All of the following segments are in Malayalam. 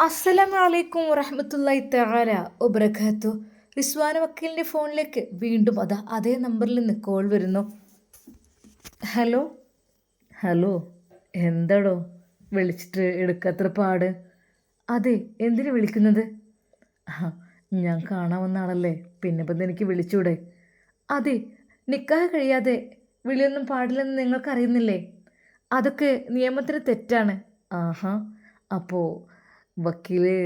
അസ്സലാമു അലൈക്കും വറഹ്മത്തുള്ളാഹി തആല വബറകാതുഹു. റിസ്വാന വക്കീലിൻ്റെ ഫോണിലേക്ക് വീണ്ടും അതേ നമ്പറിൽ നിന്ന് കോൾ വരുന്നു. ഹലോ ഹലോ, എന്താടോ വിളിച്ചിട്ട് എടുക്കാത്ര പാട്? അതെ, എന്തിനു വിളിക്കുന്നത്? ആ, ഞാൻ കാണാൻ വന്ന ആളല്ലേ, പിന്നെ ഇപ്പം എനിക്ക് വിളിച്ചൂടെ? അതെ, നിക്കാഹ് കഴിയാതെ വിളിയൊന്നും പാടില്ലെന്ന് നിങ്ങൾക്കറിയുന്നില്ലേ? അതൊക്കെ നിയമത്തിന് തെറ്റാണ്. ആഹാ, അപ്പോൾ വക്കീല്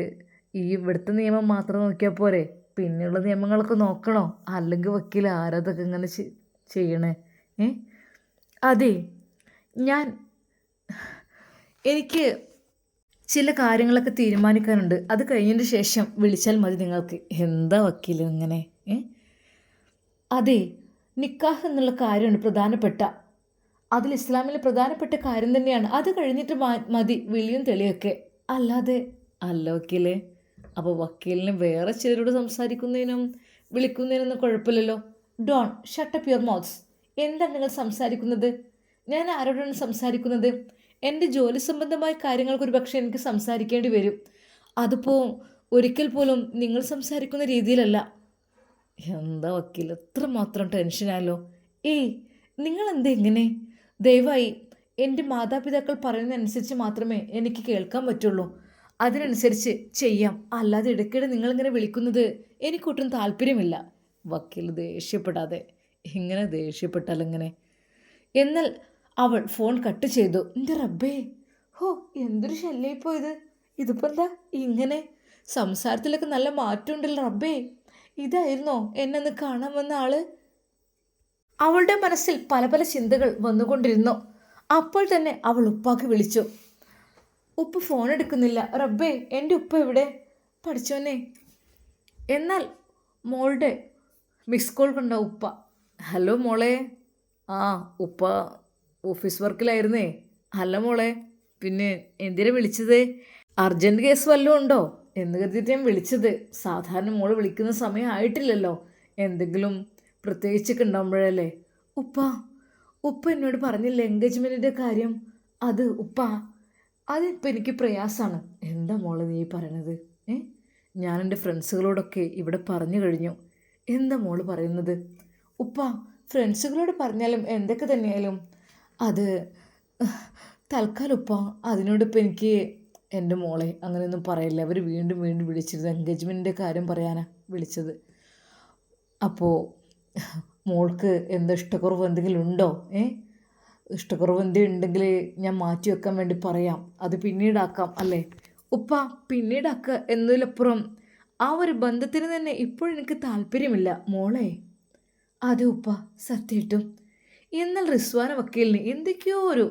ഈ ഇവിടുത്തെ നിയമം മാത്രം നോക്കിയാൽ പോരെ? പിന്നെയുള്ള നിയമങ്ങളൊക്കെ നോക്കണോ? അല്ലെങ്കിൽ വക്കീൽ ആരതൊക്കെ ഇങ്ങനെ ചെയ്യണേ? ഏ അതെ, ഞാൻ എനിക്ക് ചില കാര്യങ്ങളൊക്കെ തീരുമാനിക്കാനുണ്ട്. അത് കഴിഞ്ഞതിന് ശേഷം വിളിച്ചാൽ മതി നിങ്ങൾക്ക്. എന്താ വക്കീൽ ഇങ്ങനെ? അതെ, നിക്കാഹ് എന്നുള്ള കാര്യമാണ് പ്രധാനപ്പെട്ട. അതിൽ ഇസ്ലാമിൽ പ്രധാനപ്പെട്ട കാര്യം തന്നെയാണ്. അത് കഴിഞ്ഞിട്ട് മതി വിളിയും തെളിയൊക്കെ. അല്ലാതെ അല്ല വക്കീലേ, അപ്പോൾ വക്കീലിന് വേറെ ചിലരോട് സംസാരിക്കുന്നതിനും വിളിക്കുന്നതിനൊന്നും കുഴപ്പമില്ലല്ലോ. Don't shut up your mouths. എന്താണ് നിങ്ങൾ സംസാരിക്കുന്നത്? ഞാൻ ആരോടാണ് സംസാരിക്കുന്നത്? എൻ്റെ ജോലി സംബന്ധമായ കാര്യങ്ങൾക്ക് ഒരു പക്ഷേ എനിക്ക് സംസാരിക്കേണ്ടി വരും. അതിപ്പോൾ ഒരിക്കൽ പോലും നിങ്ങൾ സംസാരിക്കുന്ന രീതിയിലല്ല. എന്താ വക്കീൽ എത്രമാത്രം ടെൻഷനായല്ലോ? ഏയ്, നിങ്ങളെന്താ ഇങ്ങനെ? ദയവായി എൻ്റെ മാതാപിതാക്കൾ പറയുന്നതനുസരിച്ച് മാത്രമേ എനിക്ക് കേൾക്കാൻ പറ്റുള്ളൂ. അതിനനുസരിച്ച് ചെയ്യാം. അല്ലാതെ ഇടയ്ക്കിടെ നിങ്ങളിങ്ങനെ വിളിക്കുന്നത് എനിക്കൊട്ടും താല്പര്യമില്ല. വക്കീൽ ദേഷ്യപ്പെടാതെ. ഇങ്ങനെ ദേഷ്യപ്പെട്ടാലെങ്ങനെ? എന്നാൽ അവൾ ഫോൺ കട്ട് ചെയ്തു. എൻ്റെ റബ്ബേ, ഹോ, എന്തൊരു ശല്യമായിപ്പോയത്. ഇതിപ്പോൾ എന്താ ഇങ്ങനെ? സംസാരത്തിലൊക്കെ നല്ല മാറ്റമുണ്ടല്ലോ റബ്ബേ. ഇതായിരുന്നോ എന്നെ കാണാൻ വന്ന ആള്? അവളുടെ മനസ്സിൽ പല പല ചിന്തകൾ വന്നുകൊണ്ടിരുന്നു. അപ്പോൾ തന്നെ അവൾ ഉപ്പാക്ക് വിളിച്ചു. ഉപ്പ ഫോൺ എടുക്കുന്നില്ല. റബ്ബേ, എൻ്റെ ഉപ്പ എവിടെ? പഠിച്ചോനെ. എന്നാൽ മോളുടെ മിസ് കോൾ കണ്ട ഉപ്പ. ഹലോ മോളെ. ആ, ഉപ്പ ഓഫീസ് വർക്കിലായിരുന്നേ. അല്ല മോളെ, പിന്നെ എന്തിനാ വിളിച്ചത്? അർജൻറ്റ് കേസ് വല്ലതും ഉണ്ടോ എന്ന് കരുതിയിട്ട് ഞാൻ വിളിച്ചത്. സാധാരണ മോള് വിളിക്കുന്ന സമയം ആയിട്ടില്ലല്ലോ. എന്തെങ്കിലും പ്രത്യേകിച്ചൊക്കെ ഉണ്ടാകുമ്പോഴല്ലേ? ഉപ്പ ഉപ്പ എന്നോട് പറഞ്ഞില്ല എൻഗേജ്മെൻറ്റിൻ്റെ കാര്യം. അത് ഉപ്പ, അതിപ്പോൾ എനിക്ക് പ്രയാസമാണ്. എന്താ മോളെ നീ പറയണത്? ഞാൻ എൻ്റെ ഫ്രണ്ട്സുകളോടൊക്കെ ഇവിടെ പറഞ്ഞു കഴിഞ്ഞു. എന്താ മോള് പറയുന്നത്? ഉപ്പ, ഫ്രണ്ട്സുകളോട് പറഞ്ഞാലും എന്തൊക്കെ തന്നെയായാലും അത് തൽക്കാലം ഉപ്പ, അതിനോടിപ്പോൾ എനിക്ക് എൻ്റെ മോളെ അങ്ങനെയൊന്നും പറയില്ല. അവർ വീണ്ടും വീണ്ടും വിളിച്ചിരുന്നു എൻഗേജ്മെൻറ്റിൻ്റെ കാര്യം പറയാനാണ് വിളിച്ചത്. അപ്പോൾ മോൾക്ക് എന്താ ഇഷ്ടക്കുറവ് എന്തെങ്കിലും ഉണ്ടോ? ഇഷ്ടക്കുറവ് എന്തെങ്കിലും ഉണ്ടെങ്കിൽ ഞാൻ മാറ്റി വെക്കാൻ വേണ്ടി പറയാം. അത് പിന്നീടാക്കാം അല്ലേ? ഉപ്പ, പിന്നീടാക്കുക എന്നതിലപ്പുറം ആ ഒരു ബന്ധത്തിന് തന്നെ ഇപ്പോഴെനിക്ക് താല്പര്യമില്ല മോളെ. അതെ ഉപ്പ, സത്യമായിട്ടും. എന്നാൽ റിസ്വാന വക്കീലിന് എന്തൊക്കെയോ ഒരു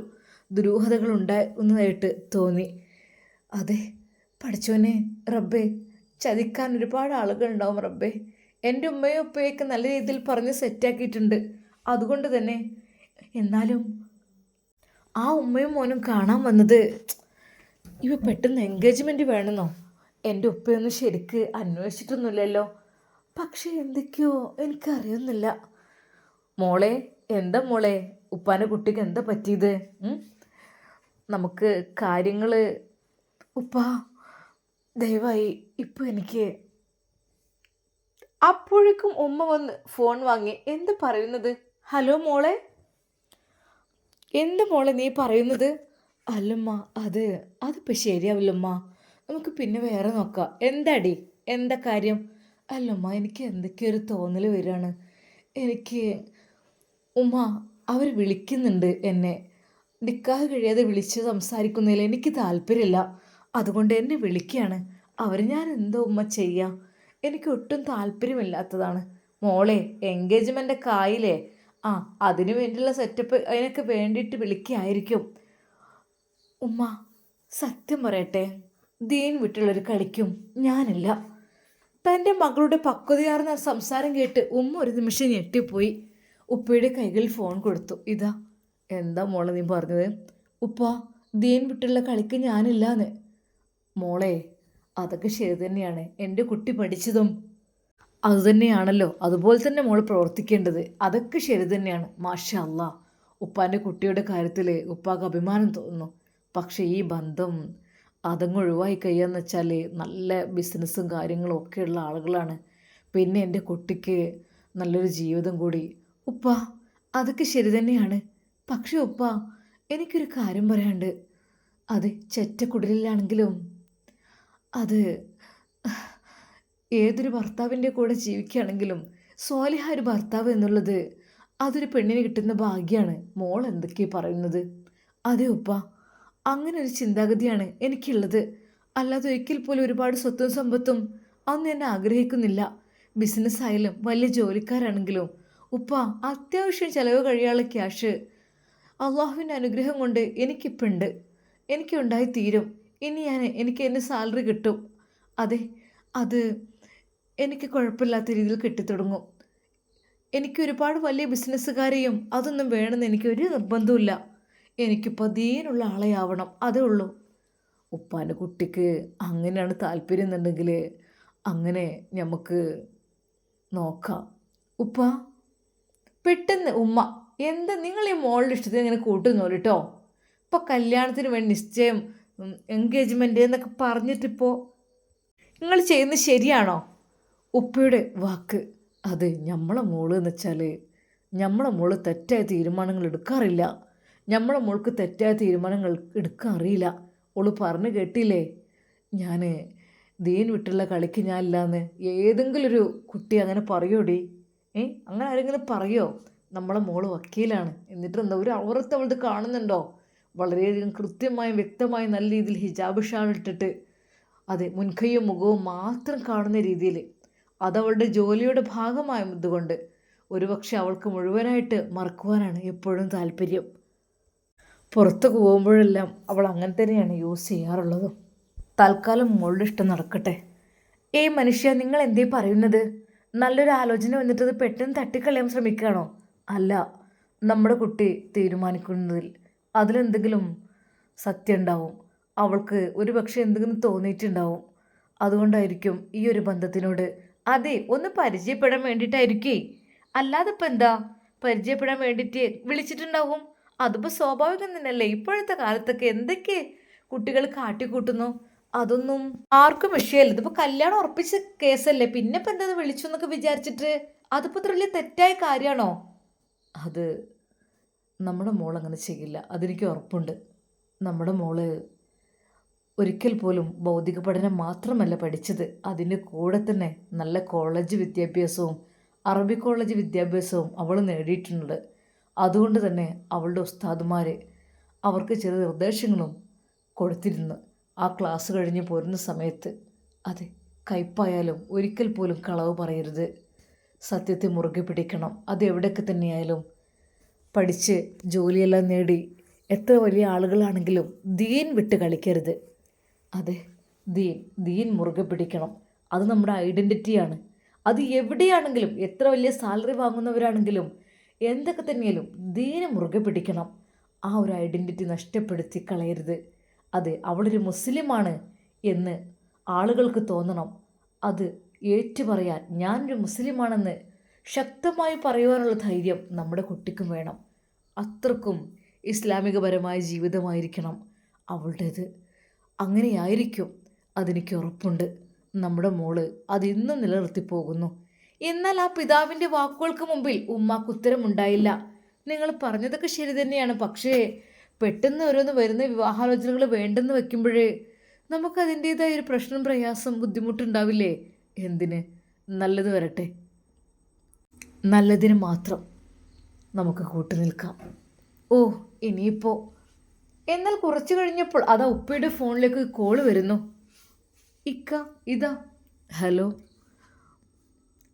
ദുരൂഹതകൾ ഉണ്ടാകുന്നതായിട്ട് തോന്നി. അതെ, പഠിച്ചോനെ റബ്ബേ, ചതിക്കാൻ ഒരുപാട് ആളുകളുണ്ടാവും റബ്ബേ. എൻ്റെ ഉമ്മയും ഉപ്പയൊക്കെ നല്ല രീതിയിൽ പറഞ്ഞ് സെറ്റാക്കിയിട്ടുണ്ട്. അതുകൊണ്ട് തന്നെ എന്നാലും ആ ഉമ്മയും മോനും കാണാൻ വന്നത് ഇവ പെട്ടെന്ന് എൻഗേജ്മെൻറ്റ് വേണമെന്നോ? എൻ്റെ ഉപ്പയൊന്നും ശരിക്ക് അന്വേഷിച്ചിട്ടൊന്നുമില്ലല്ലോ. പക്ഷേ എന്തൊക്കെയോ എനിക്കറിയുന്നില്ല. മോളെ, എന്താ മോളെ, ഉപ്പാൻ്റെ കുട്ടിക്ക് എന്താ പറ്റിയത്? നമുക്ക് കാര്യങ്ങൾ ഉപ്പ ദയവായി ഇപ്പോൾ എനിക്ക്. അപ്പോഴേക്കും ഉമ്മ വന്ന് ഫോൺ വാങ്ങി. എന്ത് പറയുന്നത്? ഹലോ മോളെ, എന്ത് മോളെ നീ പറയുന്നത്? അല്ലമ്മ, അതിപ്പോൾ ശരിയാവില്ലമ്മ. നമുക്ക് പിന്നെ വേറെ നോക്കാം. എന്താടി, എന്താ കാര്യം? അല്ലമ്മ, എനിക്ക് എന്തൊക്കെയൊരു തോന്നൽ വരികയാണ്. എനിക്ക് ഉമ്മ, അവർ വിളിക്കുന്നുണ്ട് എന്നെ. നിക്കാഹ് കഴിയാതെ വിളിച്ച് സംസാരിക്കുന്നതിൽ എനിക്ക് താല്പര്യമില്ല. അതുകൊണ്ട് എന്നെ വിളിക്കുകയാണ് അവർ. ഞാൻ എന്തോ ഉമ്മ ചെയ്യാം? എനിക്ക് ഒട്ടും താല്പര്യമില്ലാത്തതാണ് മോളെ. എൻഗേജ്മെൻ്റ് ഒക്കെ ആയില്ലേ? അതിനു വേണ്ടിയുള്ള സെറ്റപ്പ് അതിനൊക്കെ വേണ്ടിയിട്ട് വിളിക്കുകയായിരിക്കും. ഉമ്മ, സത്യം പറയട്ടെ, ദീൻ വിട്ടുള്ളൊരു കളിക്കും ഞാനില്ല. തൻ്റെ മകളുടെ പക്വതയാർന്ന സംസാരം കേട്ട് ഉമ്മ ഒരു നിമിഷം ഞെട്ടിപ്പോയി. ഉപ്പയുടെ കൈകളിൽ ഫോൺ കൊടുത്തു. ഇതാ. എന്താ മോളെ നീ പറഞ്ഞത്? ഉപ്പ, ദീൻ വിട്ടുള്ള കളിക്ക് ഞാനില്ലാന്ന്. മോളെ, അതൊക്കെ ശരി തന്നെയാണ്. എൻ്റെ കുട്ടി പഠിച്ചതും അതുതന്നെയാണല്ലോ. അതുപോലെ തന്നെ മോൾ പ്രവർത്തിക്കേണ്ടത്. അതൊക്കെ ശരി തന്നെയാണ്. മാഷാ അല്ലാ. ഉപ്പാൻ്റെ കുട്ടിയുടെ കാര്യത്തിൽ ഉപ്പാക്ക് അഭിമാനം തോന്നുന്നു. പക്ഷേ ഈ ബന്ധം അതങ്ങ് ഒഴിവായി കഴിയാന്ന് വെച്ചാൽ നല്ല ബിസിനസ്സും കാര്യങ്ങളും ഒക്കെയുള്ള ആളുകളാണ്. പിന്നെ എൻ്റെ കുട്ടിക്ക് നല്ലൊരു ജീവിതം കൂടി. ഉപ്പ, അതൊക്കെ ശരി തന്നെയാണ്. പക്ഷേ ഉപ്പ, എനിക്കൊരു കാര്യം പറയാനുണ്ട്. അത് ചെറ്റക്കുടിലാണെങ്കിലും അത് ഏതൊരു ഭർത്താവിൻ്റെ കൂടെ ജീവിക്കുകയാണെങ്കിലും സ്വാലിഹായ ഒരു ഭർത്താവ് എന്നുള്ളത് അതൊരു പെണ്ണിന് കിട്ടുന്ന ഭാഗ്യമാണ്. മോൾ എന്തൊക്കെയാ പറയുന്നത്? അതെ ഉപ്പ, അങ്ങനെ ഒരു ചിന്താഗതിയാണ് എനിക്കുള്ളത്. അല്ലാതെ ഒരിക്കൽ പോലും ഒരുപാട് സ്വത്തും സമ്പത്തും അതൊന്നും ഞാൻ ആഗ്രഹിക്കുന്നില്ല. ബിസിനസ്സായാലും വലിയ ജോലിക്കാരാണെങ്കിലും ഉപ്പ, അത്യാവശ്യം ചിലവ് കഴിയാനുള്ള ക്യാഷ് അള്ളാഹുവിൻ്റെ അനുഗ്രഹം കൊണ്ട് എനിക്കിപ്പോൾ ഉണ്ട്. എനിക്കുണ്ടായി തീരും. ഇനി എനിക്ക് എൻ്റെ സാലറി കിട്ടും. അതെ, അത് എനിക്ക് കുഴപ്പമില്ലാത്ത രീതിയിൽ കിട്ടിത്തുടങ്ങും. എനിക്ക് ഒരുപാട് വലിയ ബിസിനസ്സുകാരെയും അതൊന്നും വേണമെന്ന് എനിക്കൊരു നിർബന്ധമില്ല. എനിക്കിപ്പോൾ ദീനുള്ള ആളെയാവണം, അതേ ഉള്ളൂ. ഉപ്പാൻ്റെ കുട്ടിക്ക് അങ്ങനെയാണ് താല്പര്യം എന്നുണ്ടെങ്കിൽ അങ്ങനെ നമുക്ക് നോക്കാം. ഉപ്പ, പെട്ടെന്ന് ഉമ്മ, എന്താ നിങ്ങൾ ഈ മോളുടെ ഇഷ്ടത്തിന് ഇങ്ങനെ കൂട്ടുന്നോളൂ കേട്ടോ. ഇപ്പോൾ കല്യാണത്തിന് വേണ്ടി നിശ്ചയം, എൻഗേജ്മെൻ്റ് എന്നൊക്കെ പറഞ്ഞിട്ടിപ്പോൾ നിങ്ങൾ ചെയ്യുന്നത് ശരിയാണോ? ഉപ്പയുടെ വാക്ക്. അത് നമ്മളെ മോള് എന്ന് വെച്ചാൽ നമ്മളെ മോള് തെറ്റായ തീരുമാനങ്ങൾ എടുക്കാറില്ല. നമ്മളെ മോൾക്ക് തെറ്റായ തീരുമാനങ്ങൾ എടുക്കാൻ അറിയില്ല. ഓള് പറഞ്ഞു കേട്ടില്ലേ, ഞാൻ ദീൻ വിട്ടുള്ള കളിക്ക് ഞാൻ ഇല്ലാന്ന്. ഏതെങ്കിലും ഒരു കുട്ടി അങ്ങനെ പറയോടി? അങ്ങനെ ആരെങ്കിലും പറയോ? നമ്മളെ മോള് വക്കീലാണ്, എന്നിട്ട് എന്താ ഒരു ഔറത്ത് അവളത് കാണുന്നുണ്ടോ? വളരെയധികം കൃത്യമായും വ്യക്തമായും നല്ല രീതിയിൽ ഹിജാബ് ഷാൾ ഇട്ടിട്ട്, അതെ, മുൻകൈയും മുഖവും മാത്രം കാണുന്ന രീതിയിൽ, അതവളുടെ ജോലിയുടെ ഭാഗമായതുകൊണ്ട് ഒരുപക്ഷെ അവൾക്ക് മുഴുവനായിട്ട് മറക്കുവാനാണ് എപ്പോഴും താല്പര്യം. പുറത്ത് പോകുമ്പോഴെല്ലാം അവൾ അങ്ങനെ തന്നെയാണ് യൂസ് ചെയ്യാറുള്ളത്. തൽക്കാലം മോളുടെ ഇഷ്ടം നടക്കട്ടെ. മനുഷ്യ, നിങ്ങൾ എന്തേ പറയുന്നത്? നല്ലൊരു ആലോചന വന്നിട്ടത് പെട്ടെന്ന് തട്ടിക്കളയാൻ ശ്രമിക്കുകയാണോ? അല്ല, നമ്മുടെ കുട്ടി തീരുമാനിക്കുന്നതിൽ അതിലെന്തെങ്കിലും സത്യം ഉണ്ടാവും. അവൾക്ക് ഒരു പക്ഷേ എന്തെങ്കിലും തോന്നിയിട്ടുണ്ടാവും. അതുകൊണ്ടായിരിക്കും ഈ ഒരു ബന്ധത്തിനോട്, അതെ, ഒന്ന് പരിചയപ്പെടാൻ വേണ്ടിയിട്ടായിരിക്കേ. അല്ലാതെ ഇപ്പം എന്താ, പരിചയപ്പെടാൻ വേണ്ടിയിട്ട് വിളിച്ചിട്ടുണ്ടാവും. അതിപ്പോൾ സ്വാഭാവികം തന്നെയല്ലേ. ഇപ്പോഴത്തെ കാലത്തൊക്കെ എന്തൊക്കെ കുട്ടികൾ കാട്ടിക്കൂട്ടുന്നു. അതൊന്നും ആർക്കും വിഷയമല്ല. ഇതിപ്പോൾ കല്യാണം ഉറപ്പിച്ച കേസല്ലേ, പിന്നെ ഇപ്പം എന്താ വിളിച്ചു എന്നൊക്കെ വിചാരിച്ചിട്ട് അതിപ്പോൾ ഇത്ര വലിയ തെറ്റായ കാര്യമാണോ? അത് നമ്മുടെ മോൾ അങ്ങനെ ചെയ്യില്ല, അതെനിക്ക് ഉറപ്പുണ്ട്. നമ്മുടെ മോള് ഒരിക്കൽ പോലും ഭൗതിക പഠനം മാത്രമല്ല പഠിച്ചത്, അതിൻ്റെ കൂടെ തന്നെ നല്ല കോളേജ് വിദ്യാഭ്യാസവും അറബി കോളേജ് വിദ്യാഭ്യാസവും അവൾ നേടിയിട്ടുണ്ട്. അതുകൊണ്ട് തന്നെ അവളുടെ ഉസ്താദുമാർ അവർക്ക് ചില നിർദ്ദേശങ്ങളും കൊടുത്തിരുന്നു ആ ക്ലാസ് കഴിഞ്ഞ് പോരുന്ന സമയത്ത്. അതെ, കയ്പായാലും ഒരിക്കൽ പോലും കളവ് പറയരുത്, സത്യത്തെ മുറുകെ പിടിക്കണം. അത് എവിടെയൊക്കെ തന്നെയായാലും പഠിച്ച് ജോലിയെല്ലാം നേടി എത്ര വലിയ ആളുകളാണെങ്കിലും ദീൻ വിട്ട് കളിക്കരുത്. അതെ, ദീൻ മുറുകെ പിടിക്കണം. അത് നമ്മുടെ ഐഡൻറ്റിറ്റിയാണ്. അത് എവിടെയാണെങ്കിലും എത്ര വലിയ സാലറി വാങ്ങുന്നവരാണെങ്കിലും എന്തൊക്കെ തന്നെയാലും ദീനെ മുറുകെ പിടിക്കണം. ആ ഒരു ഐഡൻറ്റിറ്റി നഷ്ടപ്പെടുത്തി കളയരുത്. അതെ, അവളൊരു മുസ്ലിമാണ് എന്ന് ആളുകൾക്ക് തോന്നണം. അത് ഏറ്റു പറയാൻ, ഞാനൊരു മുസ്ലിമാണെന്ന് ശക്തമായി പറയുവാനുള്ള ധൈര്യം നമ്മുടെ കുട്ടിക്കും വേണം. അത്രക്കും ഇസ്ലാമികപരമായ ജീവിതമായിരിക്കണം അവളുടേത്. അങ്ങനെയായിരിക്കും, അതെനിക്ക് ഉറപ്പുണ്ട്. നമ്മുടെ മോള് അതിന്നും നിലനിർത്തി പോകുന്നു. എന്നാൽ ആ പിതാവിൻ്റെ വാക്കുകൾക്ക് മുമ്പിൽ ഉമ്മാക്ക് ഉത്തരമുണ്ടായില്ല. നിങ്ങൾ പറഞ്ഞതൊക്കെ ശരി തന്നെയാണ്, പക്ഷേ പെട്ടെന്ന് ഓരോന്ന് വരുന്ന വിവാഹാലോചനകൾ വേണ്ടെന്ന് വെക്കുമ്പോഴേ നമുക്കതിൻ്റേതായ ഒരു പ്രശ്നം, പ്രയാസം, ബുദ്ധിമുട്ടുണ്ടാവില്ലേ? എന്തിന്? നല്ലത് വരട്ടെ, നല്ലതിന് മാത്രം നമുക്ക് കൂട്ടുനിൽക്കാം. ഓ, ഇനിയിപ്പോൾ. എന്നാൽ കുറച്ച് കഴിഞ്ഞപ്പോൾ അതാ ഉപ്പയുടെ ഫോണിലേക്ക് കോള് വരുന്നു. ഇക്ക, ഇതാ. ഹലോ.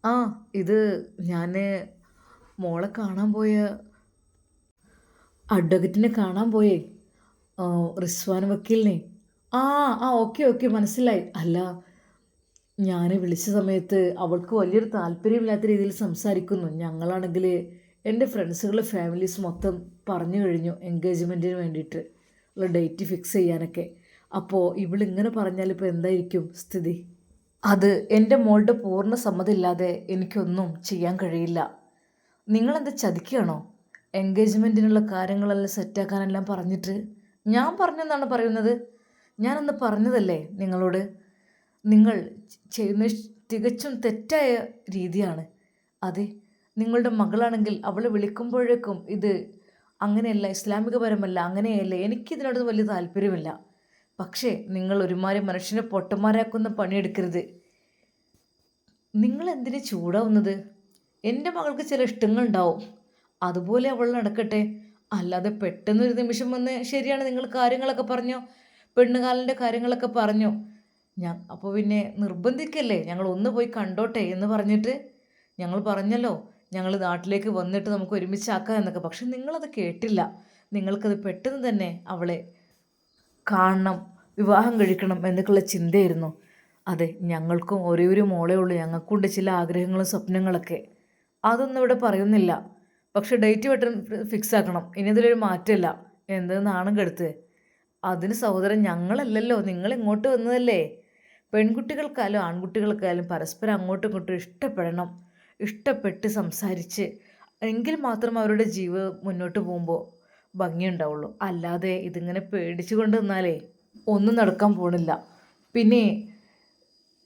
ആ, ഇത് ഞാൻ മോളെ കാണാൻ പോയ അഡ്വക്കറ്റിനെ കാണാൻ പോയേ, റിസ്വാൻ വക്കീലിനെ. ആ ആ ഓക്കെ ഓക്കെ, മനസ്സിലായി. അല്ല, ഞാൻ വിളിച്ച സമയത്ത് അവൾക്ക് വലിയൊരു താല്പര്യമില്ലാത്ത രീതിയിൽ സംസാരിക്കുന്നു. ഞങ്ങളാണെങ്കിൽ എൻ്റെ ഫ്രണ്ട്സുകളുടെ ഫാമിലീസ് മൊത്തം പറഞ്ഞു കഴിഞ്ഞു എൻഗേജ്മെൻറ്റിന് വേണ്ടിയിട്ട് ഉള്ള ഡേറ്റ് ഫിക്സ് ചെയ്യാനൊക്കെ. അപ്പോൾ ഇവളിങ്ങനെ പറഞ്ഞാൽ ഇപ്പോൾ എന്തായിരിക്കും സ്ഥിതി? അത് എൻ്റെ മോളുടെ പൂർണ്ണ സമ്മതമില്ലാതെ എനിക്കൊന്നും ചെയ്യാൻ കഴിയില്ല. നിങ്ങളെന്താ ചതിക്കുകയാണോ? എൻഗേജ്മെൻറ്റിനുള്ള കാര്യങ്ങളെല്ലാം സെറ്റാക്കാനെല്ലാം പറഞ്ഞിട്ട് ഞാൻ പറഞ്ഞെന്നാണ് പറയുന്നത്. ഞാനന്ന് പറഞ്ഞതല്ലേ നിങ്ങളോട്, നിങ്ങൾ ചെയ്യുന്ന തികച്ചും തെറ്റായ രീതിയാണ്. അതെ, നിങ്ങളുടെ മകളാണെങ്കിൽ അവളെ വിളിക്കുമ്പോഴേക്കും ഇത് അങ്ങനെയല്ല, ഇസ്ലാമികപരമല്ല, അങ്ങനെയല്ല, എനിക്കിതിനോട് വലിയ താല്പര്യമില്ല. പക്ഷേ നിങ്ങൾ ഒരുമാതിരി മനുഷ്യനെ പൊട്ടന്മാരാക്കുന്ന പണിയെടുക്കരുത്. നിങ്ങൾ എന്തിനു ചൂടാവുന്നത്? എൻ്റെ മകൾക്ക് ചില ഇഷ്ടങ്ങളുണ്ടാവും, അതുപോലെ അവൾ നടക്കട്ടെ. അല്ലാതെ പെട്ടെന്നൊരു നിമിഷം വന്ന് ശരിയാണ് നിങ്ങൾ കാര്യങ്ങളൊക്കെ പറഞ്ഞോ, പെണ്ണുകാലിൻ്റെ കാര്യങ്ങളൊക്കെ പറഞ്ഞോ, അപ്പോൾ പിന്നെ നിർബന്ധിക്കല്ലേ, ഞങ്ങൾ ഒന്ന് പോയി കണ്ടോട്ടെ എന്ന് പറഞ്ഞിട്ട് ഞങ്ങൾ പറഞ്ഞല്ലോ ഞങ്ങൾ നാട്ടിലേക്ക് വന്നിട്ട് നമുക്ക് ഒരുമിച്ചാക്കാം എന്നൊക്കെ. പക്ഷെ നിങ്ങളത് കേട്ടില്ല. നിങ്ങൾക്കത് പെട്ടെന്ന് തന്നെ അവളെ കാണണം, വിവാഹം കഴിക്കണം എന്നൊക്കെയുള്ള ചിന്തയായിരുന്നു. അതെ, ഞങ്ങൾക്കും ഒരേ ഒരു മോളേ ഉള്ളൂ, ഞങ്ങൾക്കുണ്ട് ചില ആഗ്രഹങ്ങളും സ്വപ്നങ്ങളൊക്കെ. അതൊന്നും ഇവിടെ പറയുന്നില്ല. പക്ഷെ ഡേറ്റ് പെട്ടെന്ന് ഫിക്സ് ആക്കണം, ഇനി ഇതിലൊരു മാറ്റമില്ല. എന്ത് നാണം കെടുത്ത്. അതിന് സഹോദരൻ ഞങ്ങളല്ലല്ലോ, നിങ്ങൾ ഇങ്ങോട്ട് വന്നതല്ലേ. പെൺകുട്ടികൾക്കായാലും ആൺകുട്ടികൾക്കായാലും പരസ്പരം അങ്ങോട്ടും ഇങ്ങോട്ടും ഇഷ്ടപ്പെടണം, ഇഷ്ടപ്പെട്ട് സംസാരിച്ച് എങ്കിൽ മാത്രം അവരുടെ ജീവിതം മുന്നോട്ട് പോകുമ്പോൾ ഭംഗിയുണ്ടാവുള്ളൂ. അല്ലാതെ ഇതിങ്ങനെ പേടിച്ചു കൊണ്ട് നിന്നാലേ ഒന്നും നടക്കാൻ പോണില്ല. പിന്നെ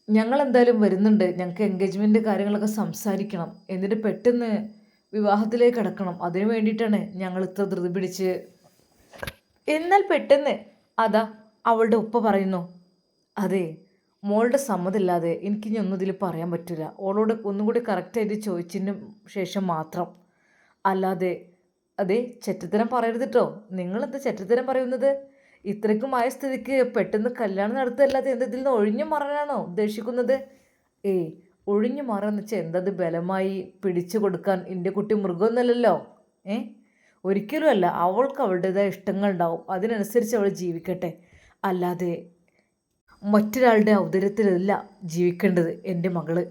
ഞങ്ങളെന്തായാലും വരുന്നുണ്ട്, ഞങ്ങൾക്ക് എൻഗേജ്മെൻറ്റ് കാര്യങ്ങളൊക്കെ സംസാരിക്കണം, എന്നിട്ട് പെട്ടെന്ന് വിവാഹത്തിലേക്ക് കിടക്കണം. അതിനു വേണ്ടിയിട്ടാണ് ഞങ്ങൾ ഇത്ര ധൃതി പിടിച്ച്. എന്നാൽ പെട്ടെന്ന് അതാ അവളുടെ ഉപ്പ പറയുന്നു, അതെ, മോളുടെ സമ്മതമില്ലാതെ എനിക്കിനി ഒന്നും ഇതിൽ പറയാൻ പറ്റില്ല. ഓളോട് ഒന്നും കൂടി കറക്റ്റായിട്ട് ചോദിച്ചതിന് ശേഷം മാത്രം. അല്ലാതെ അതെ, ചെറ്റത്തരം പറയരുത് കേട്ടോ. നിങ്ങളെന്താ ചെറ്റത്തരം പറയുന്നത്? ഇത്രയ്ക്കുമായ സ്ഥിതിക്ക് പെട്ടെന്ന് കല്യാണം നടത്തുകയല്ലാതെ എന്താ ഇതിൽ നിന്ന് ഒഴിഞ്ഞു മാറാനാണോ ഉദ്ദേശിക്കുന്നത്? ഏയ്, ഒഴിഞ്ഞു മാറാന്ന് വെച്ചാൽ എന്തത് ബലമായി പിടിച്ചു കൊടുക്കാൻ? എൻ്റെ കുട്ടി മൃഗമൊന്നുമല്ലല്ലോ. ഒരിക്കലും അല്ല. അവൾക്ക് അവളുടേതായ ഇഷ്ടങ്ങളുണ്ടാവും, അതിനനുസരിച്ച് അവൾ ജീവിക്കട്ടെ. അല്ലാതെ മറ്റൊരാളുടെ ഔദര്യത്തിലല്ല ജീവിക്കേണ്ടത് എൻ്റെ മകള്.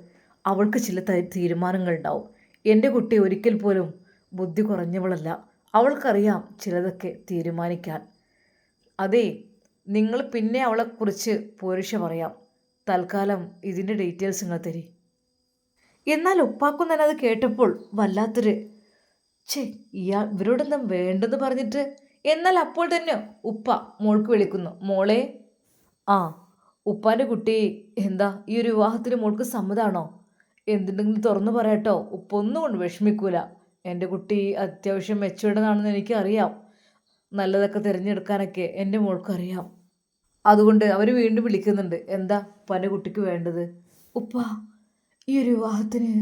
അവൾക്ക് ചില തീരുമാനങ്ങളുണ്ടാവും. എൻ്റെ കുട്ടി ഒരിക്കൽ പോലും ബുദ്ധി കുറഞ്ഞവളല്ല, അവൾക്കറിയാം ചിലതൊക്കെ തീരുമാനിക്കാൻ. അതെ, നിങ്ങൾ പിന്നെ അവളെക്കുറിച്ച് പോരിഷ പറയാം. തൽക്കാലം ഇതിൻ്റെ ഡീറ്റെയിൽസ് നിങ്ങൾ തരി. എന്നാൽ ഉപ്പാക്കും തന്നെ അത് കേട്ടപ്പോൾ വല്ലാത്തൊരു ഇവരോടൊന്നും വേണ്ടെന്ന് പറഞ്ഞിട്ട്. എന്നാൽ അപ്പോൾ തന്നെ ഉപ്പ മോൾക്ക് വിളിക്കുന്നു, മോളെ. ആ, ഉപ്പാൻ്റെ കുട്ടി എന്താ ഈ ഒരു വിവാഹത്തിന് മോൾക്ക് സമ്മതമാണോ? എന്തുണ്ടെങ്കിലും തുറന്നു പറയാട്ടോ, ഉപ്പ ഒന്നും കൊണ്ട് വിഷമിക്കൂല. എൻ്റെ കുട്ടി അത്യാവശ്യം മെച്ചൂർഡാണെന്ന് എനിക്കറിയാം, നല്ലതൊക്കെ തിരഞ്ഞെടുക്കാനൊക്കെ എൻ്റെ മോൾക്കറിയാം. അതുകൊണ്ട് അവർ വീണ്ടും വിളിക്കുന്നുണ്ട്, എന്താ ഉപ്പാൻ്റെ കുട്ടിക്ക് വേണ്ടത്? ഉപ്പ, ഈ ഒരു വിവാഹത്തിന്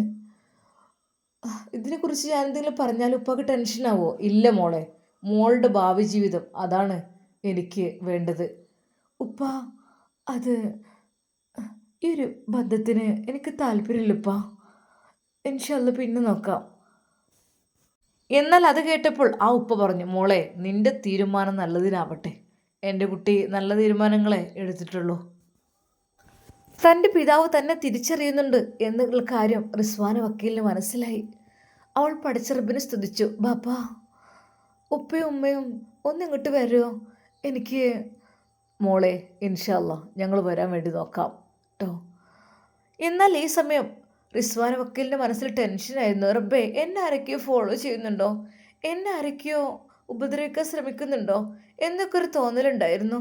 ഇതിനെക്കുറിച്ച് ഞാൻ എന്തെങ്കിലും പറഞ്ഞാൽ ഉപ്പാക്ക് ടെൻഷനാവോ? ഇല്ല മോളെ, മോളുടെ ഭാവി ജീവിതം അതാണ് എനിക്ക് വേണ്ടത്. ഉപ്പ, അത് ഈ ഒരു ബന്ധത്തിന് എനിക്ക് താല്പര്യമില്ലപ്പാ, ഇൻഷാ അല്ലാ പിന്നെ നോക്കാം. എന്നാൽ അത് കേട്ടപ്പോൾ ആ ഉപ്പ പറഞ്ഞു, മോളെ, നിന്റെ തീരുമാനം നല്ലതിനാവട്ടെ. എൻ്റെ കുട്ടി നല്ല തീരുമാനങ്ങളെ എടുത്തിട്ടുള്ളൂ. തൻ്റെ പിതാവ് തന്നെ തിരിച്ചറിയുന്നുണ്ട് എന്നുള്ള കാര്യം റിസ്വാന വക്കീലിന് മനസ്സിലായി. അവൾ പഠിച്ച റബ്ബിനെ സ്തുതിച്ചു, ബാപ്പാ, ഉപ്പയും ഉമ്മയും ഒന്നിങ്ങോട്ട് വരുമോ? എനിക്ക് മോളെ, ഇൻഷാ അല്ലാ ഞങ്ങൾ വരാൻ വേണ്ടി നോക്കാം കേട്ടോ. എന്നാൽ ഈ സമയം റിസ്വാന വക്കീലിൻ്റെ മനസ്സിൽ ടെൻഷനായിരുന്നു. റബ്ബേ, എന്നെ ആരൊക്കെയോ ഫോളോ ചെയ്യുന്നുണ്ടോ, എന്നെ ആരൊക്കെയോ ഉപദ്രവിക്കാൻ ശ്രമിക്കുന്നുണ്ടോ എന്നൊക്കെ ഒരു തോന്നലുണ്ടായിരുന്നു.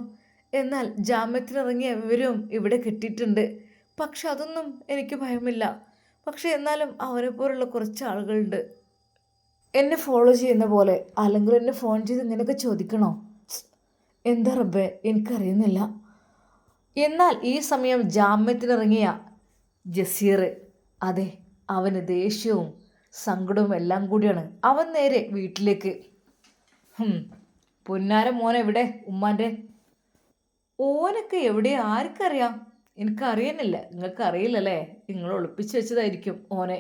എന്നാൽ ജാമ്യത്തിനിറങ്ങിയ വിവരവും ഇവിടെ കിട്ടിയിട്ടുണ്ട്. പക്ഷെ അതൊന്നും എനിക്ക് ഭയമില്ല. പക്ഷെ എന്നാലും അവരെ പോലുള്ള കുറച്ച് ആളുകളുണ്ട് എന്നെ ഫോളോ ചെയ്യുന്ന പോലെ. അല്ലെങ്കിൽ എന്നെ ഫോൺ ചെയ്ത് ഇങ്ങനെയൊക്കെ ചോദിക്കണോ? എന്താ റബ്ബേ, എനിക്കറിയുന്നില്ല. എന്നാൽ ഈ സമയം ജാമ്യത്തിനിറങ്ങിയ ജസീർ, അതെ, അവന് ദേഷ്യവും സങ്കടവും എല്ലാം കൂടിയാണ്. അവൻ നേരെ വീട്ടിലേക്ക്. പൊന്നാര മോനെ എവിടെ ഉമ്മാൻ്റെ? ഓനൊക്കെ എവിടെ, ആർക്കറിയാം? എനിക്കറിയുന്നില്ല. നിങ്ങൾക്ക് അറിയില്ലല്ലേ? നിങ്ങൾ ഒളിപ്പിച്ച് വെച്ചതായിരിക്കും ഓനെ.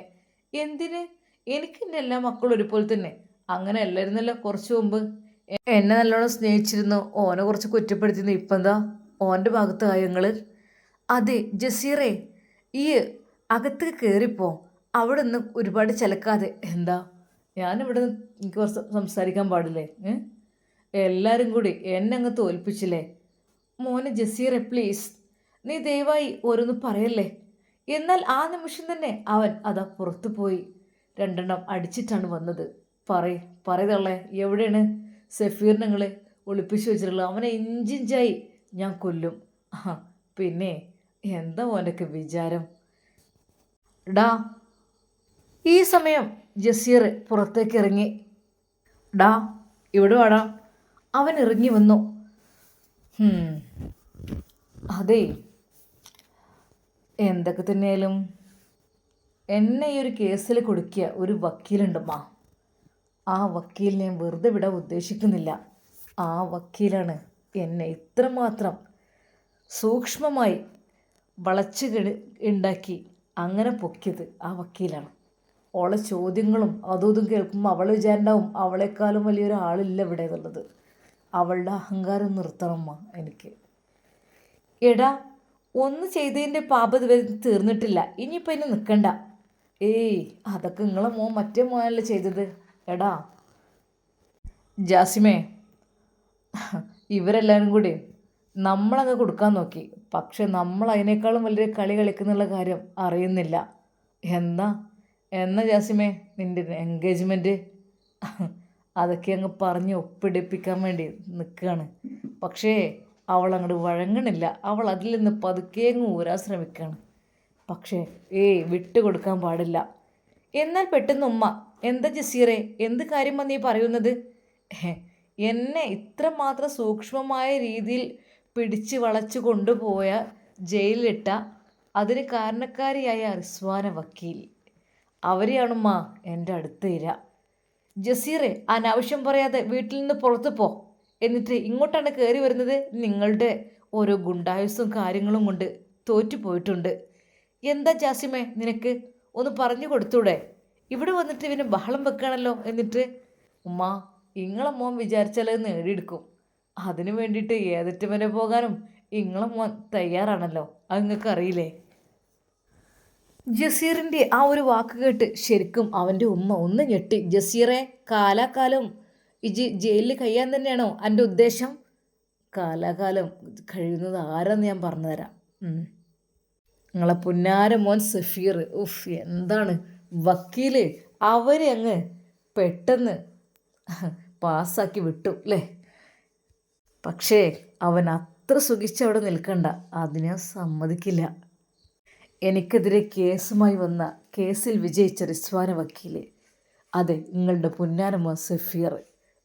എന്തിന്? എനിക്ക് എൻ്റെ എല്ലാ മക്കളും ഒരുപോലെ തന്നെ. അങ്ങനെ അല്ലായിരുന്നല്ലോ കുറച്ച് മുമ്പ്. എന്നെ നല്ലോണം സ്നേഹിച്ചിരുന്നു, ഓനെ കുറച്ച് കുറ്റപ്പെടുത്തിയിരുന്നു. ഇപ്പം എന്താ ഓൻ്റെ ഭാഗത്ത് കാര്യങ്ങൾ? അതെ ജസീറേ, ഈ അകത്തേക്ക് കയറിപ്പോ, അവിടെ നിന്ന് ഒരുപാട് ചിലക്കാതെ. എന്താ, ഞാനിവിടെ നിന്ന് എനിക്ക് കുറച്ച് സംസാരിക്കാൻ പാടില്ലേ? എല്ലാവരും കൂടി എന്നെ അങ്ങ് തോൽപ്പിച്ചില്ലേ? മോനെ ജസീറെ, പ്ലീസ്, നീ ദയവായി ഓരോന്ന് പറയല്ലേ. എന്നാൽ ആ നിമിഷം തന്നെ അവൻ അതാ പുറത്തു പോയി രണ്ടെണ്ണം അടിച്ചിട്ടാണ് വന്നത്. പറയതള്ളേ, എവിടെയാണ് സഫീർ? നിങ്ങൾ ഒളിപ്പിച്ചു വെച്ചിട്ടുള്ളത്? അവനെ ഇഞ്ചിഞ്ചായി ഞാൻ കൊല്ലും. പിന്നെ എന്താ മോനൊക്കെ വിചാരം? ഡാ, ഈ സമയം ജസീർ പുറത്തേക്ക് ഇറങ്ങി. ഡാ, ഇവിടെ വാടാ. അവൻ ഇറങ്ങി വന്നു. അതെ, എന്തൊക്കെ തന്നെയാലും എന്നെ ഈ ഒരു കേസിൽ കൊടുക്കിയ ഒരു വക്കീലുണ്ടമ്മ. ആ വക്കീൽ ഞാൻ വെറുതെ വിടാൻ ഉദ്ദേശിക്കുന്നില്ല. ആ വക്കീലാണ് എന്നെ ഇത്രമാത്രം സൂക്ഷ്മമായി വളച്ച് ഉണ്ടാക്കി അങ്ങനെ പൊക്കിയത്. ആ വക്കീലാണ്. ഓളെ ചോദ്യങ്ങളും അതും ഇതും കേൾക്കുമ്പോൾ അവൾ വിചാരിണ്ടാവും അവളെക്കാളും വലിയൊരാളില്ല ഇവിടെ എന്നുള്ളത്. അവളുടെ അഹങ്കാരം നിർത്തണമ്മ എനിക്ക്. എടാ, ഒന്ന് ചെയ്തതിൻ്റെ പാപം ഇതുവരെ തീർന്നിട്ടില്ല. ഇനിയിപ്പോൾ ഇനി നിൽക്കണ്ട. ഏയ്, അതൊക്കെ നിങ്ങളെ മോൻ മറ്റേ മോനല്ലേ ചെയ്തത്. എടാ ജാസിമേ, ഇവരെല്ലാവരും കൂടി നമ്മളങ്ങ് കൊടുക്കാൻ നോക്കി. പക്ഷെ നമ്മൾ അതിനേക്കാളും വലിയ കളി കളിക്കുന്നുള്ള കാര്യം അറിയുന്നില്ല. എന്നാ എന്നാ ജാസിമേ നിൻ്റെ എൻഗേജ്മെൻറ്റ്? അതൊക്കെ അങ്ങ് പറഞ്ഞ് ഒപ്പിടിപ്പിക്കാൻ വേണ്ടി നിൽക്കുകയാണ്. പക്ഷേ അവൾ അങ്ങോട്ട് വഴങ്ങണില്ല. അവൾ അതിൽ നിന്ന് പതുക്കെ അങ്ങ് ഊരാൻ ശ്രമിക്കുകയാണ്. പക്ഷേ വിട്ടു കൊടുക്കാൻ പാടില്ല. എന്നാൽ പെട്ടെന്ന് ഉമ്മ, എന്താ ജസീറെ, എന്ത് കാര്യം നീ പറയുന്നത്? എന്നെ ഇത്രമാത്രം സൂക്ഷ്മമായ രീതിയിൽ പിടിച്ച് വളച്ചു കൊണ്ടുപോയ ജയിലിലിട്ട അതിന് കാരണക്കാരിയായ റിസ്വാന വക്കീൽ, അവരെയാണുമ്മ എൻ്റെ അടുത്ത് ഇര. ജസീറെ, അനാവശ്യം പറയാതെ വീട്ടിൽ നിന്ന് പുറത്തു പോ. എന്നിട്ട് ഇങ്ങോട്ടാണ് കയറി വരുന്നത്. നിങ്ങളുടെ ഓരോ ഗുണ്ടായുസും കാര്യങ്ങളും കൊണ്ട് തോറ്റുപോയിട്ടുണ്ട്. എന്താ ജാസിമേ നിനക്ക്? ഒന്ന് പറഞ്ഞു കൊടുത്തൂടെ? ഇവിടെ വന്നിട്ട് ഇവന് ബഹളം വെക്കുകയാണല്ലോ. എന്നിട്ട് ഉമ്മ, ഇങ്ങളെ മോൻ വിചാരിച്ചാൽ അത് നേടിയെടുക്കും. അതിനു വേണ്ടിയിട്ട് ഏതറ്റം വരെ പോകാനും ഇങ്ങളെ മോൻ തയ്യാറാണല്ലോ. അത് നിങ്ങൾക്ക് അറിയില്ലേ? ജസീറിൻ്റെ ആ ഒരു വാക്ക് കേട്ട് ശരിക്കും അവൻ്റെ ഉമ്മ ഒന്ന് ഞെട്ടി. ജസീറെ, കാലാകാലം ഇജ് ജയിലിൽ കഴിയാൻ തന്നെയാണോ എൻ്റെ ഉദ്ദേശം? കാലാകാലം കഴിയുന്നത് ആരാന്ന് ഞാൻ പറഞ്ഞുതരാം. നിങ്ങളെ പുന്നാര മോൻ സഫീർ. എന്താണ് വക്കീല്, അവരെ അങ്ങ് പെട്ടെന്ന് പാസ്സാക്കി വിട്ടു അല്ലേ? പക്ഷേ അവൻ അത്ര സുഖിച്ച് അവിടെ നിൽക്കണ്ട. അതിനെ സമ്മതിക്കില്ല. എനിക്കെതിരെ കേസുമായി വന്ന കേസിൽ വിജയിച്ച റിസ്വാന വക്കീല്, അതെ നിങ്ങളുടെ പുന്നാരമ്മ സഫീർ,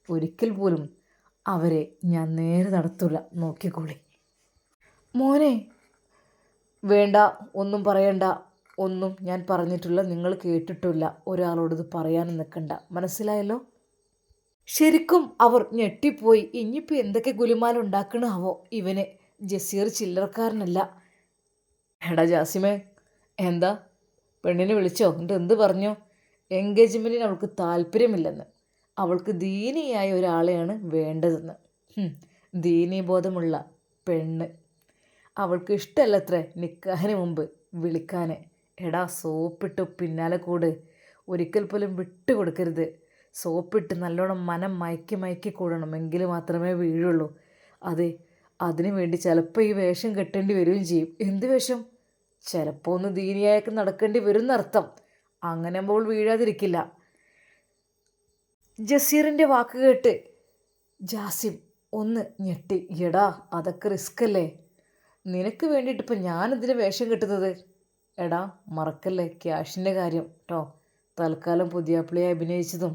ഒരിക്കൽ പോലും അവരെ ഞാൻ നേരെ നടത്തൂല. നോക്കിക്കോളി. മോനെ, വേണ്ട, ഒന്നും പറയണ്ട. ഒന്നും ഞാൻ പറഞ്ഞിട്ടില്ല, നിങ്ങൾ കേട്ടിട്ടില്ല. ഒരാളോടത് പറയാനും നിൽക്കണ്ട. മനസ്സിലായല്ലോ? ശരിക്കും അവർ ഞെട്ടിപ്പോയി. ഇനിയിപ്പോൾ എന്തൊക്കെ ഗുലുമാലുണ്ടാക്കണാവോ ഇവന്. ജസീർ ചില്ലറക്കാരനല്ല. എടാ ജാസിമേ, എന്താ പെണ്ണിനെ വിളിച്ചോ? എന്നിട്ട് എന്ത് പറഞ്ഞു? എൻഗേജ്മെൻറ്റിന് അവൾക്ക് താല്പര്യമില്ലെന്ന്, അവൾക്ക് ദീനിയായ ഒരാളെയാണ് വേണ്ടതെന്ന്. ദീനീബോധമുള്ള പെണ്ണ്. അവൾക്ക് ഇഷ്ടമല്ലത്രേ നിക്കാഹിന് മുമ്പ് വിളിക്കാൻ. എടാ, സോപ്പിട്ട് പിന്നാലെ കൂട്. ഒരിക്കൽ പോലും വിട്ടു കൊടുക്കരുത്. സോപ്പിട്ട് നല്ലോണം മനം മയക്കി മയക്കി കൂടണം, എങ്കിൽ മാത്രമേ വീഴുള്ളൂ. അതെ, അതിനു വേണ്ടി ചിലപ്പോൾ ഈ വേഷം കെട്ടേണ്ടി വരികയും ചെയ്യും. എന്ത് വേഷം? ചിലപ്പോൾ ഒന്ന് ദീനിയായൊക്കെ നടക്കേണ്ടി വരും എന്നർത്ഥം. അങ്ങനെ അപ്പോൾ വീഴാതിരിക്കില്ല. ജസീറിൻ്റെ വാക്ക് കേട്ട് ജാസിം ഒന്ന് ഞെട്ടി. എടാ, അതൊക്കെ റിസ്ക് അല്ലേ? നിനക്ക് വേണ്ടിയിട്ട് ഇപ്പം ഞാനെന്തിനാ വേഷം കെട്ടുന്നത്? എടാ, മറക്കല്ലേ ക്യാഷിൻ്റെ കാര്യം കേട്ടോ. തൽക്കാലം പുതിയാപ്പിളയെ അഭിനയിച്ചതും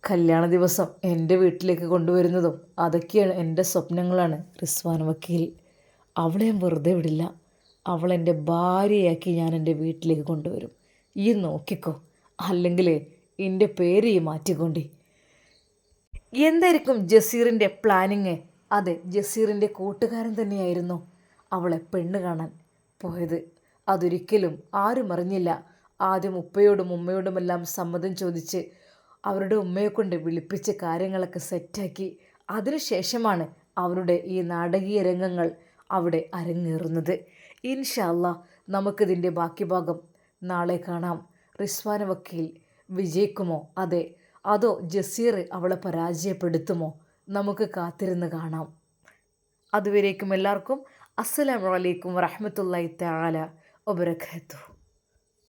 കല്യാണ ദിവസം എൻ്റെ വീട്ടിലേക്ക് കൊണ്ടുവരുന്നതും അതൊക്കെയാണ് എൻ്റെ സ്വപ്നങ്ങളാണ് റിസ്വാൻ വക്കീൽ. അവളെ ഞാൻ വെറുതെ വിടില്ല. അവളെൻ്റെ ഭാര്യയാക്കി ഞാൻ എൻ്റെ വീട്ടിലേക്ക് കൊണ്ടുവരും. ഈ നോക്കിക്കോ, അല്ലെങ്കിൽ എൻ്റെ പേര് ഈ മാറ്റിക്കൊണ്ടി. എന്തായിരിക്കും ജസീറിൻ്റെ പ്ലാനിങ്? അതെ, ജസീറിൻ്റെ കൂട്ടുകാരൻ തന്നെയായിരുന്നു അവളെ പെണ്ണ് കാണാൻ പോയത്. അതൊരിക്കലും ആരും അറിഞ്ഞില്ല. ആദ്യം ഉപ്പയോടും ഉമ്മയോടുമെല്ലാം സമ്മതം ചോദിച്ച് അവരുടെ ഉമ്മയെ കൊണ്ട് വിളിപ്പിച്ച് കാര്യങ്ങളൊക്കെ സെറ്റാക്കി അതിനുശേഷമാണ് അവരുടെ ഈ നാടകീയ രംഗങ്ങൾ അവിടെ അരങ്ങേറുന്നത്. ഇൻഷാ അല്ലാഹ് നമുക്കിതിൻ്റെ ബാക്കി ഭാഗം നാളെ കാണാം. റിസ്വാന വക്കീൽ വിജയിക്കുമോ? അതെ, അതോ ജസീർ അവളെ പരാജയപ്പെടുത്തുമോ? നമുക്ക് കാത്തിരുന്ന് കാണാം. അതുവരേക്കും എല്ലാവർക്കും അസ്സലാമു അലൈക്കും വറഹ്മത്തുള്ളാഹി തആല വബറകാതുഹു.